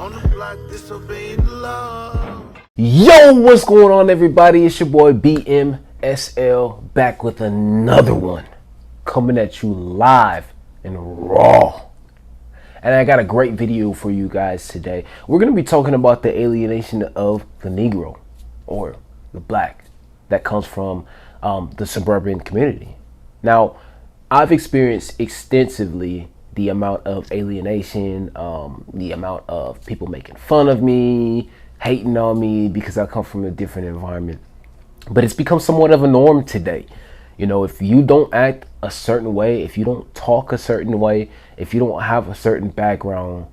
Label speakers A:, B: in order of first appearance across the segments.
A: On the block, disobeying the law.
B: Yo, what's going on, everybody? It's your boy BMSL back with another one, coming at you live and raw. And I got a great video for you guys today. We're going to be talking about the alienation of the Negro, or the black, that comes from the suburban community. Now, I've experienced extensively the amount of alienation, the amount of people making fun of me, hating on me because I come from a different environment. But it's become somewhat of a norm today. You know, if you don't act a certain way, if you don't talk a certain way, if you don't have a certain background,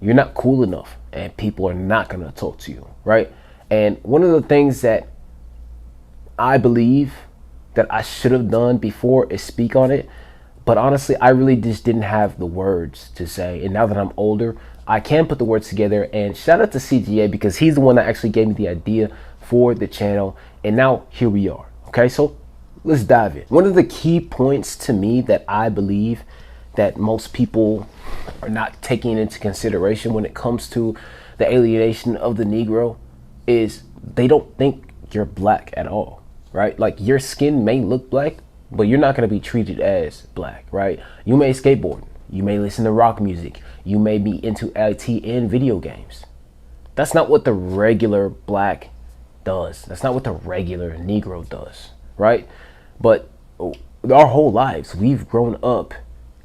B: you're not cool enough and people are not going to talk to you, right? And one of the things that I believe that I should have done before is speak on it. But honestly, I really just didn't have the words to say. And now that I'm older, I can put the words together. And shout out to CGA, because he's the one that actually gave me the idea for the channel. And now here we are. Okay, so let's dive in. One of the key points to me that I believe that most people are not taking into consideration when it comes to the alienation of the Negro is they don't think you're black at all, right? Like, your skin may look black, but you're not going to be treated as black, right? You may skateboard, you may listen to rock music, you may be into IT and video games. That's not what the regular black does. That's not what the regular Negro does, right? But our whole lives, we've grown up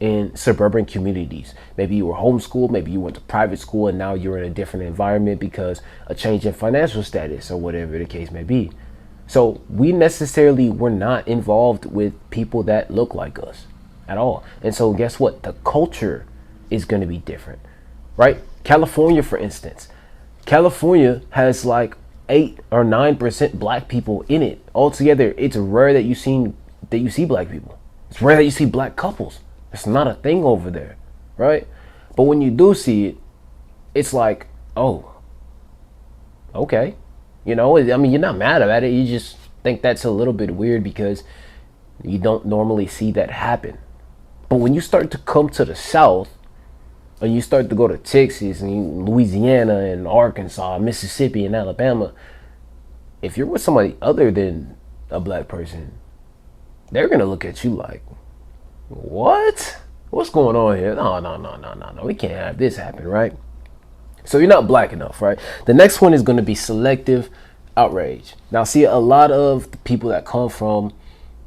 B: in suburban communities. Maybe you were homeschooled, maybe you went to private school, and now you're in a different environment because a change in financial status or whatever the case may be. So we necessarily were not involved with people that look like us at all. And so guess what? The culture is going to be different, right? California, for instance. California has like 8 or 9% black people in it. Altogether, it's rare that you see black people. It's rare that you see black couples. It's not a thing over there, right? But when you do see it, it's like, oh, okay. You know, I mean, you're not mad about it. You just think that's a little bit weird because you don't normally see that happen. But when you start to come to the South, and you start to go to Texas and Louisiana and Arkansas, Mississippi and Alabama, if you're with somebody other than a black person, they're going to look at you like, what? What's going on here? No. We can't have this happen, right? So you're not black enough, right? The next one is going to be selective outrage. Now, see, a lot of the people that come from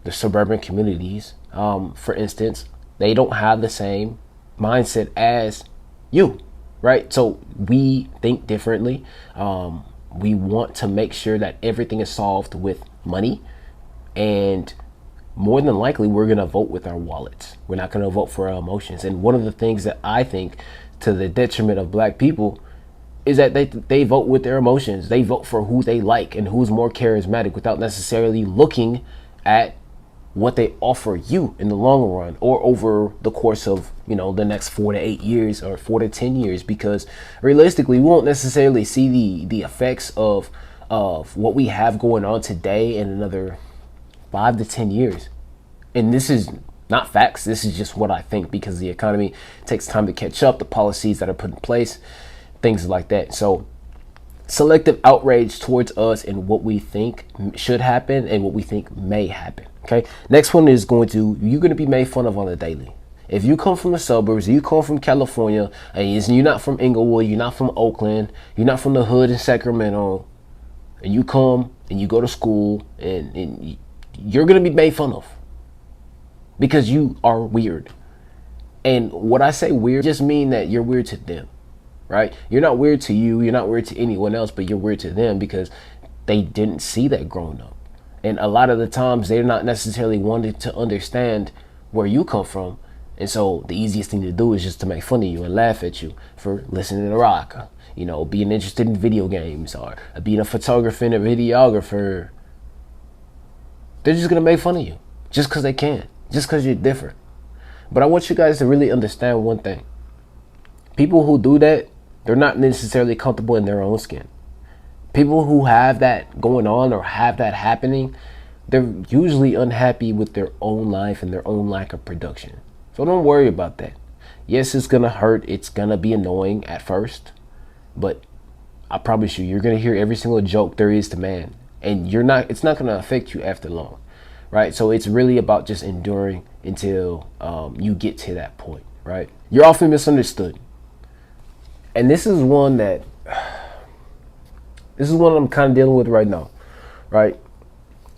B: the suburban communities, for instance, they don't have the same mindset as you, right? So we think differently. We want to make sure that everything is solved with money, and more than likely, we're going to vote with our wallets. We're not going to vote for our emotions. And one of the things that I think, to the detriment of black people, is that they vote with their emotions. They vote for who they like and who's more charismatic without necessarily looking at what they offer you in the long run or over the course of, you know, the next 4 to 8 years or 4 to 10 years, because realistically, we won't necessarily see the effects of what we have going on today in another 5 to 10 years. And this is not facts. This is just what I think, because the economy takes time to catch up, the policies that are put in place, things like that. So selective outrage towards us and what we think should happen and what we think may happen. Okay. Next one is you're going to be made fun of on the daily. If you come from the suburbs, you come from California, and you're not from Inglewood, you're not from Oakland, you're not from the hood in Sacramento, and you come and you go to school, and you're going to be made fun of because you are weird. And what I say weird just mean that you're weird to them, right? You're not weird to you, you're not weird to anyone else, but you're weird to them because they didn't see that growing up. And a lot of the times they're not necessarily wanting to understand where you come from. And so the easiest thing to do is just to make fun of you and laugh at you for listening to rock, you know, being interested in video games, or being a photographer and a videographer. They're just going to make fun of you just because they can, just because you're different. But I want you guys to really understand one thing. People who do that, they're not necessarily comfortable in their own skin. People who have that going on or have that happening, they're usually unhappy with their own life and their own lack of production. So don't worry about that. Yes, it's going to hurt. It's going to be annoying at first. but I promise you, you're gonna hear every single joke there is to man, and it's not gonna affect you after long, right? So it's really about just enduring until you get to that point, right? You're often misunderstood, and this is one I'm kind of dealing with right now, right?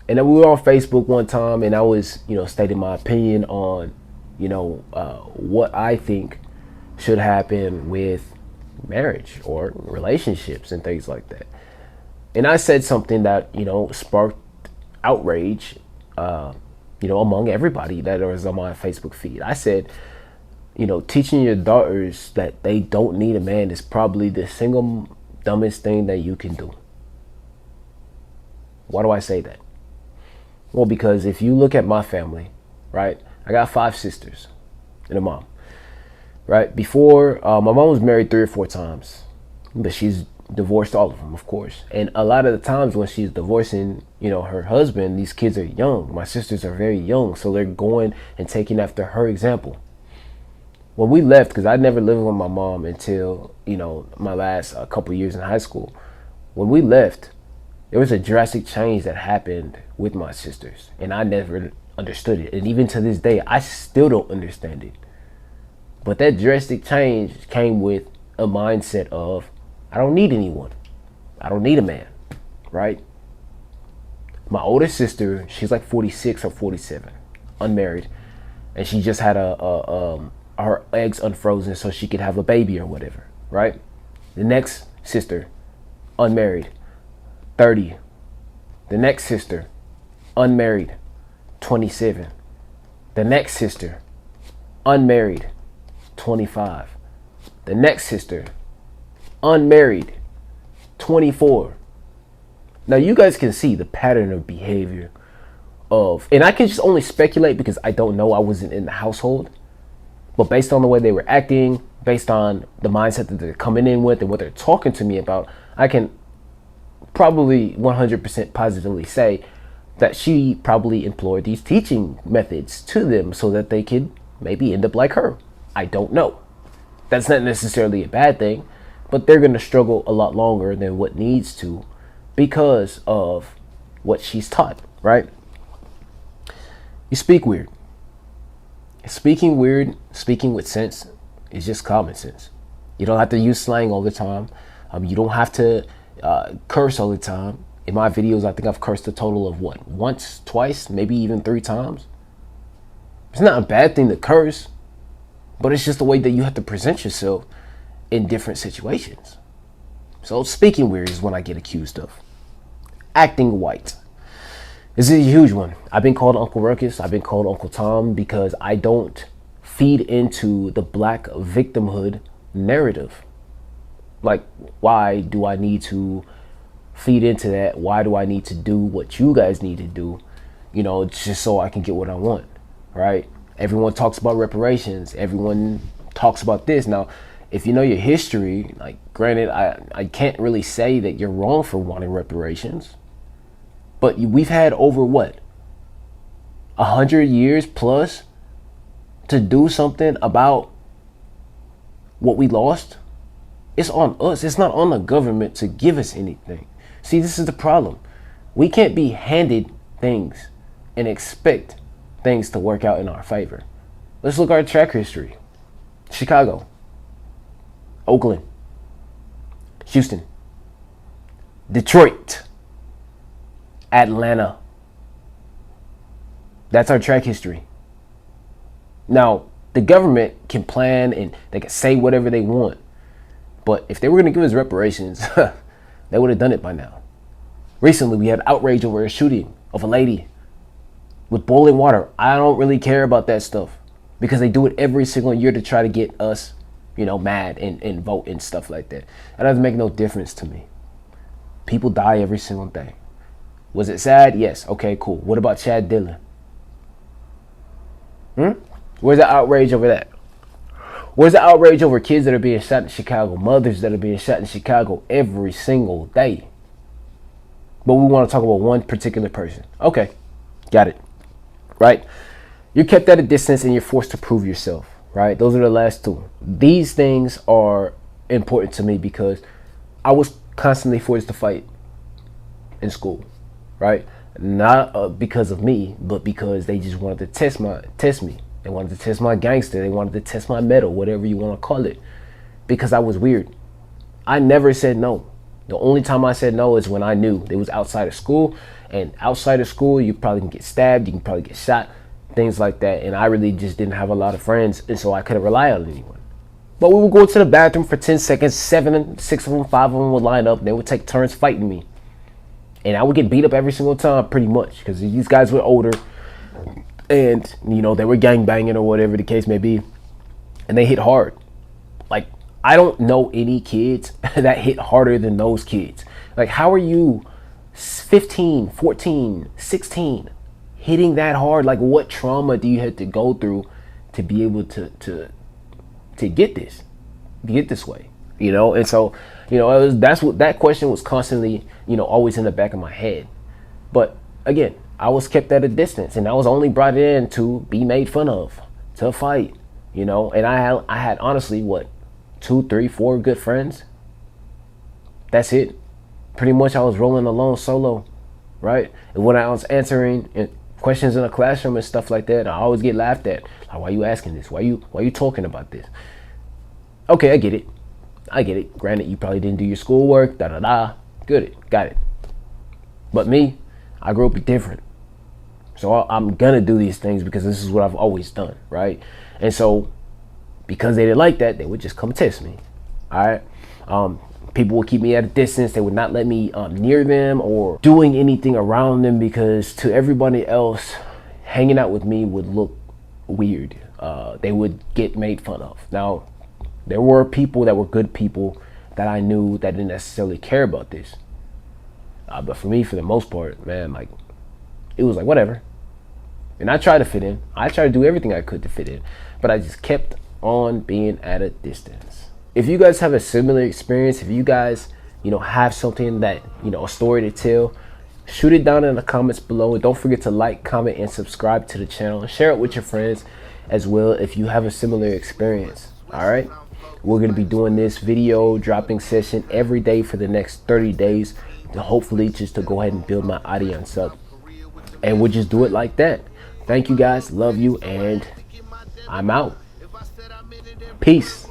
B: And then we were on Facebook one time, and I was, stating my opinion on, what I think should happen with marriage or relationships and things like that. And I said something that, sparked outrage, among everybody that was on my Facebook feed. I said, teaching your daughters that they don't need a man is probably the single dumbest thing that you can do. Why do I say that? Well, because if you look at my family, right, I got 5 sisters and a mom, right? Before, my mom was married 3 or 4 times, but she's divorced all of them, of course. And a lot of the times when she's divorcing, her husband, these kids are young. My sisters are very young, so they're going and taking after her example. When we left, because I never lived with my mom until, my last couple years in high school. When we left, there was a drastic change that happened with my sisters, and I never understood it. And even to this day, I still don't understand it. But that drastic change came with a mindset of, I don't need anyone. I don't need a man, right? My older sister, she's like 46 or 47, unmarried, and she just had her eggs unfrozen so she could have a baby or whatever, right? The next sister, unmarried, 30. The next sister, unmarried, 27. The next sister, unmarried, 25. The next sister, unmarried, 24. Now you guys can see the pattern of behavior and I can just only speculate because I don't know, I wasn't in the household, but based on the way they were acting, based on the mindset that they're coming in with and what they're talking to me about, I can probably 100% positively say that she probably employed these teaching methods to them so that they could maybe end up like her. I don't know. That's not necessarily a bad thing, but they're going to struggle a lot longer than what needs to because of what she's taught, right? You speak weird. Speaking weird, speaking with sense is just common sense. You don't have to use slang all the time. You don't have to curse all the time. In my videos, I think I've cursed a total of what? Once, twice, maybe even 3 times. It's not a bad thing to curse, but it's just the way that you have to present yourself in different situations. So speaking weird is what I get accused of. Acting white. This is a huge one. I've been called Uncle Ruckus. I've been called Uncle Tom because I don't feed into the black victimhood narrative. Like, why do I need to feed into that? Why do I need to do what you guys need to do? Just so I can get what I want, right? Everyone talks about reparations. Everyone talks about this. Now, if you know your history, like, granted, I can't really say that you're wrong for wanting reparations, but we've had over 100 years plus to do something about what we lost. It's on us. It's not on the government to give us anything. See, this is the problem. We can't be handed things and expect things to work out in our favor. Let's look at our track history. Chicago, Oakland, Houston, Detroit, Atlanta. That's our track history. Now, the government can plan and they can say whatever they want. But if they were going to give us reparations, they would have done it by now. Recently, we had outrage over a shooting of a lady with boiling water. I don't really care about that stuff because they do it every single year to try to get us, mad and vote and stuff like that. That doesn't make no difference to me. People die every single day. Was it sad? Yes. Okay, cool. What about Chad Dillon? Where's the outrage over that? Where's the outrage over kids that are being shot in Chicago, mothers that are being shot in Chicago every single day? But we want to talk about one particular person. Okay, got it. Right? You're kept at a distance and you're forced to prove yourself. Right? Those are the last 2. These things are important to me because I was constantly forced to fight in school, right? Not because of me, but because they just wanted to test me. They wanted to test my gangster. They wanted to test my metal, whatever you want to call it, because I was weird. I never said no. The only time I said no is when I knew it was outside of school, and outside of school, you probably can get stabbed, you can probably get shot, things like that. And I really just didn't have a lot of friends, and so I couldn't rely on anyone. But we would go to the bathroom for 10 seconds, 6 of them, 5 of them would line up, and they would take turns fighting me. And I would get beat up every single time, pretty much, because these guys were older, and they were gangbanging or whatever the case may be, and they hit hard. Like, I don't know any kids that hit harder than those kids. Like, how are you 15, 14, 16 hitting that hard? Like, what trauma do you have to go through to be able to get this way? And so that question was constantly always in the back of my head. But again, I was kept at a distance, and I was only brought in to be made fun of, to fight, and I had honestly 2, 3, 4 good friends. That's it. Pretty much I was rolling alone solo, right? And when I was answering questions in a classroom and stuff like that, I always get laughed at. Like, why are you asking this? Why are you talking about this? Okay, I get it. Granted, you probably didn't do your schoolwork, Good, got it. But me, I grew up different. So I'm gonna do these things because this is what I've always done, right? And so because they didn't like that, they would just come test me. All right. People would keep me at a distance. They would not let me near them or doing anything around them, because to everybody else, hanging out with me would look weird. They would get made fun of. Now, there were people that were good people that I knew that didn't necessarily care about this. But for me, for the most part, man, like, it was like, whatever. And I tried to fit in. I tried to do everything I could to fit in. But I just kept on being at a distance. If you guys have a similar experience, if you guys, have something that, a story to tell, shoot it down in the comments below. And don't forget to like, comment, and subscribe to the channel. And share it with your friends as well if you have a similar experience. All right. We're going to be doing this video dropping session every day for the next 30 days to hopefully just to go ahead and build my audience up. And we'll just do it like that. Thank you guys. Love you. And I'm out. Peace.